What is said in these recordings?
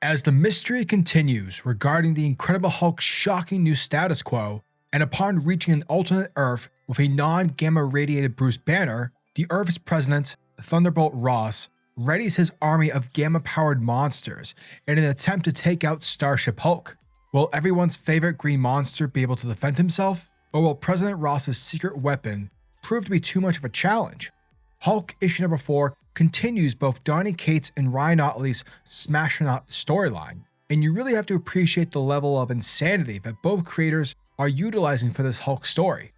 As the mystery continues regarding the Incredible Hulk's shocking new status quo, and upon reaching an alternate Earth with a non-gamma radiated Bruce Banner, the Earth's president, Thunderbolt Ross, readies his army of gamma-powered monsters in an attempt to take out Starship Hulk. Will everyone's favorite green monster be able to defend himself, or will President Ross's secret weapon prove to be too much of a challenge? Hulk issue number 4 continues both Donny Cates and Ryan Ottley's SMASHTRONAUT storyline, and you really have to appreciate the level of insanity that both creators are utilizing for this Hulk story.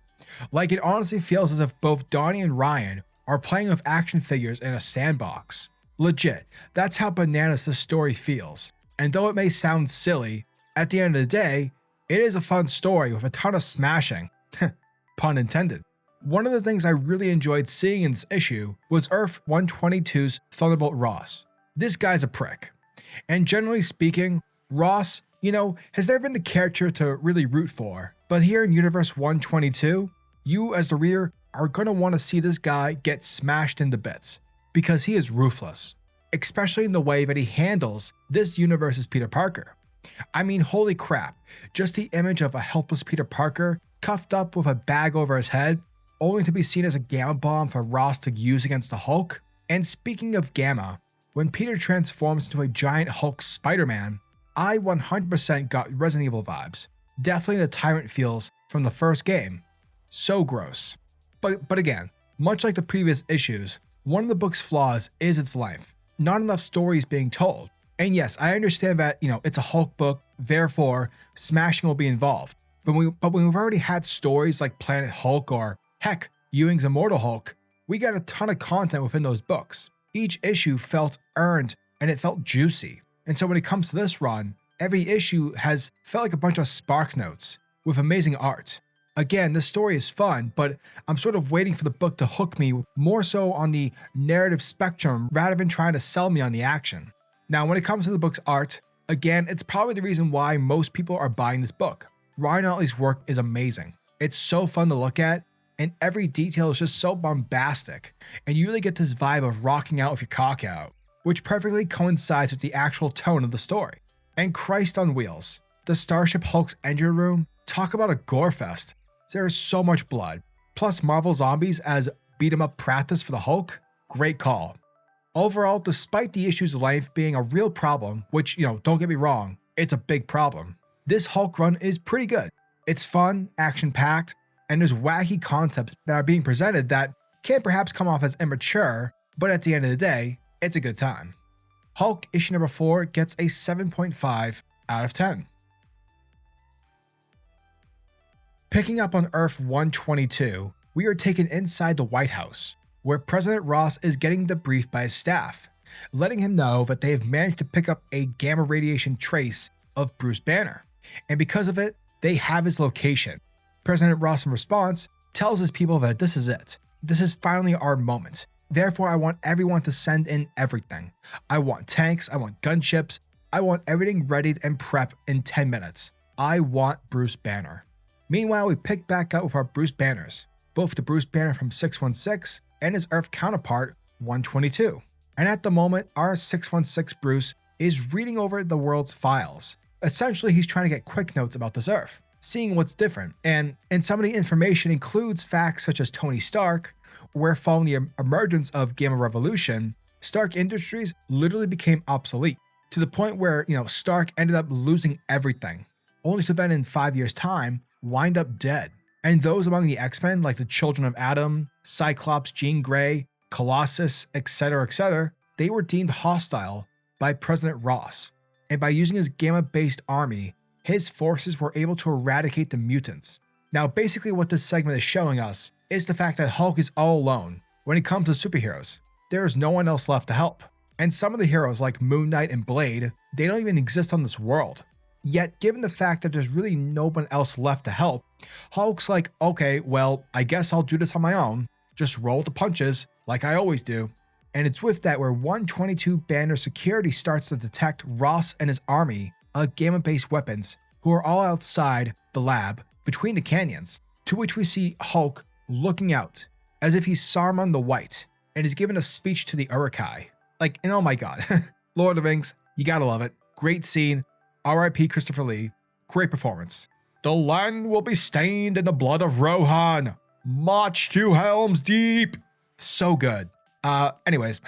Like, it honestly feels as if both Donny and Ryan are playing with action figures in a sandbox. Legit, that's how bananas this story feels. And though it may sound silly, at the end of the day, it is a fun story with a ton of smashing. Pun intended. One of the things I really enjoyed seeing in this issue was Earth 122's Thunderbolt Ross. This guy's a prick. And generally speaking, Ross, has never been the character to really root for. But here in Universe 122, you as the reader are going to want to see this guy get smashed into bits, because he is ruthless, especially in the way that he handles this universe's Peter Parker. I mean, holy crap, just the image of a helpless Peter Parker cuffed up with a bag over his head, only to be seen as a gamma bomb for Ross to use against the Hulk. And speaking of gamma, when Peter transforms into a giant Hulk Spider-Man, I 100% got Resident Evil vibes. Definitely the Tyrant feels from the first game. So gross. But again, much like the previous issues, one of the book's flaws is its length. Not enough stories being told. And yes, I understand that, it's a Hulk book, therefore smashing will be involved. But when we've already had stories like Planet Hulk or, heck, Ewing's Immortal Hulk, we got a ton of content within those books. Each issue felt earned and it felt juicy. And so when it comes to this run, every issue has felt like a bunch of spark notes with amazing art. Again, this story is fun, but I'm sort of waiting for the book to hook me more so on the narrative spectrum rather than trying to sell me on the action. Now, when it comes to the book's art, again, it's probably the reason why most people are buying this book. Ryan Ottley's work is amazing. It's so fun to look at, and every detail is just so bombastic, and you really get this vibe of rocking out with your cock out, which perfectly coincides with the actual tone of the story. And Christ on wheels, the Starship Hulk's engine room, talk about a gore fest. There is so much blood, plus Marvel Zombies as beat-em-up practice for the Hulk. Great call. Overall, despite the issue's length being a real problem, which, don't get me wrong, it's a big problem, this Hulk run is pretty good. It's fun, action-packed, and there's wacky concepts that are being presented that can perhaps come off as immature, but at the end of the day, it's a good time. Hulk issue number 4 gets a 7.5 out of 10. Picking up on Earth 122, we are taken inside the White House, where President Ross is getting debriefed by his staff, letting him know that they have managed to pick up a gamma radiation trace of Bruce Banner, and because of it, they have his location. President Ross, in response, tells his people that this is it. This is finally our moment. Therefore, I want everyone to send in everything. I want tanks, I want gunships, I want everything ready and prepped in 10 minutes. I want Bruce Banner. Meanwhile, we pick back up with our Bruce Banners, both the Bruce Banner from 616 and his Earth counterpart, 122. And at the moment, our 616 Bruce is reading over the world's files. Essentially, he's trying to get quick notes about this Earth, seeing what's different, and some of the information includes facts such as Tony Stark, where following the emergence of Gamma Revolution, Stark Industries literally became obsolete, to the point where, Stark ended up losing everything, only to then in 5 years' time, wind up dead. And those among the X-Men, like the Children of Adam, Cyclops, Jean Grey, Colossus, etc., they were deemed hostile by President Ross. And by using his gamma-based army, his forces were able to eradicate the mutants. Now, basically what this segment is showing us is the fact that Hulk is all alone when it comes to superheroes. There is no one else left to help. And some of the heroes like Moon Knight and Blade, they don't even exist on this world. Yet, given the fact that there's really no one else left to help, Hulk's like, okay, well, I guess I'll do this on my own. Just roll the punches, like I always do. And it's with that where 122 Banner security starts to detect Ross and his army of gamma-based weapons who are all outside the lab between the canyons, to which we see Hulk looking out as if he's Saruman the White and is giving a speech to the Uruk-hai. Like, and oh my god, Lord of the Rings, you gotta love it. Great scene. R.I.P. Christopher Lee. Great performance. The land will be stained in the blood of Rohan. March to Helm's Deep. So good. Anyways,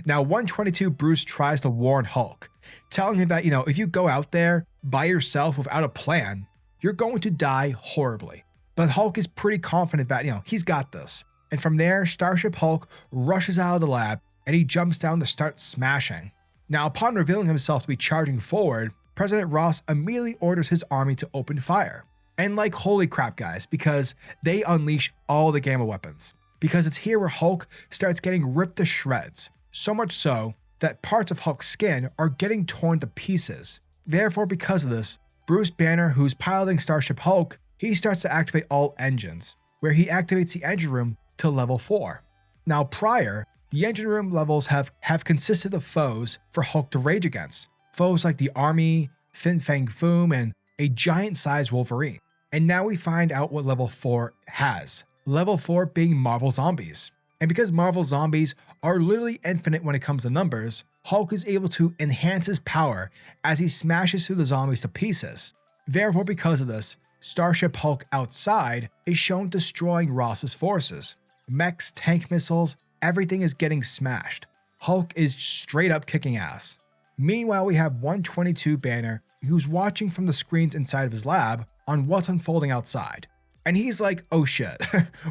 now 122 Bruce tries to warn Hulk, telling him that, if you go out there by yourself without a plan, you're going to die horribly. But Hulk is pretty confident that, he's got this. And from there, Starship Hulk rushes out of the lab and he jumps down to start smashing. Now, upon revealing himself to be charging forward, President Ross immediately orders his army to open fire. And like, holy crap, guys, because they unleash all the gamma weapons. Because it's here where Hulk starts getting ripped to shreds. So much so that parts of Hulk's skin are getting torn to pieces. Therefore, because of this, Bruce Banner, who's piloting Starship Hulk, he starts to activate all engines, where he activates the engine room to level 4. Now prior, the engine room levels have consisted of foes for Hulk to rage against. Foes like the Army, Fin Fang Foom, and a giant-sized Wolverine. And now we find out what level 4 has. Level 4 being Marvel Zombies. And because Marvel Zombies are literally infinite when it comes to numbers, Hulk is able to enhance his power as he smashes through the zombies to pieces. Therefore, because of this, Starship Hulk outside is shown destroying Ross's forces. Mechs, tank missiles, everything is getting smashed. Hulk is straight up kicking ass. Meanwhile, we have 122 Banner, who's watching from the screens inside of his lab on what's unfolding outside. And he's like, oh shit,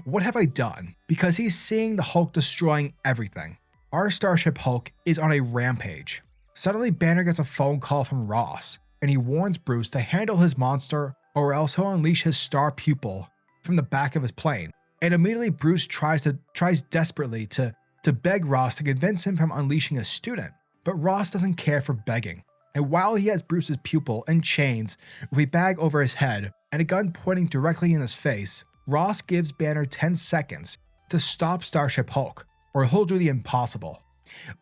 what have I done? Because he's seeing the Hulk destroying everything. Our Starship Hulk is on a rampage. Suddenly, Banner gets a phone call from Ross, and he warns Bruce to handle his monster or else he'll unleash his star pupil from the back of his plane. And immediately Bruce tries desperately to beg Ross to convince him from unleashing a student. But Ross doesn't care for begging. And while he has Bruce's pupil in chains with a bag over his head and a gun pointing directly in his face, Ross gives Banner 10 seconds to stop Starship Hulk, or he'll do the impossible.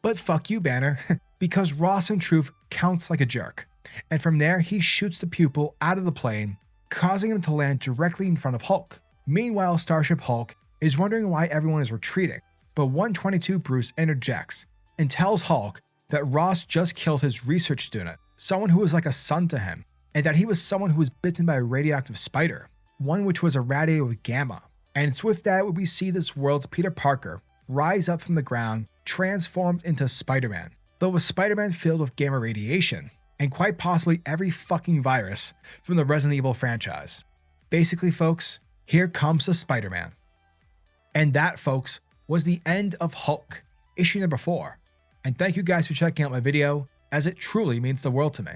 But fuck you, Banner, because Ross in truth counts like a jerk. And from there, he shoots the pupil out of the plane, causing him to land directly in front of Hulk. Meanwhile, Starship Hulk is wondering why everyone is retreating, but 122 Bruce interjects and tells Hulk that Ross just killed his research student, someone who was like a son to him, and that he was someone who was bitten by a radioactive spider, one which was irradiated with gamma. And it's with that we see this world's Peter Parker rise up from the ground, transformed into Spider-Man, though with Spider-Man filled with gamma radiation, and quite possibly every fucking virus from the Resident Evil franchise. Basically, folks, here comes the Spider-Man. And that, folks, was the end of Hulk, issue number 4. And thank you guys for checking out my video, as it truly means the world to me.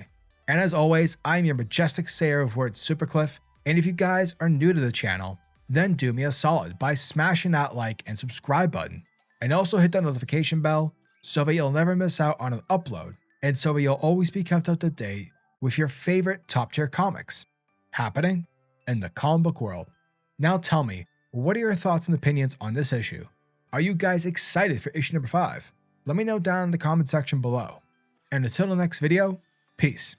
And as always, I'm your majestic sayer of words, SuperCliff, and if you guys are new to the channel, then do me a solid by smashing that like and subscribe button, and also hit that notification bell so that you'll never miss out on an upload, and so that you'll always be kept up to date with your favorite top tier comics happening in the comic book world. Now tell me, what are your thoughts and opinions on this issue? Are you guys excited for issue number 5? Let me know down in the comment section below. And until the next video, peace.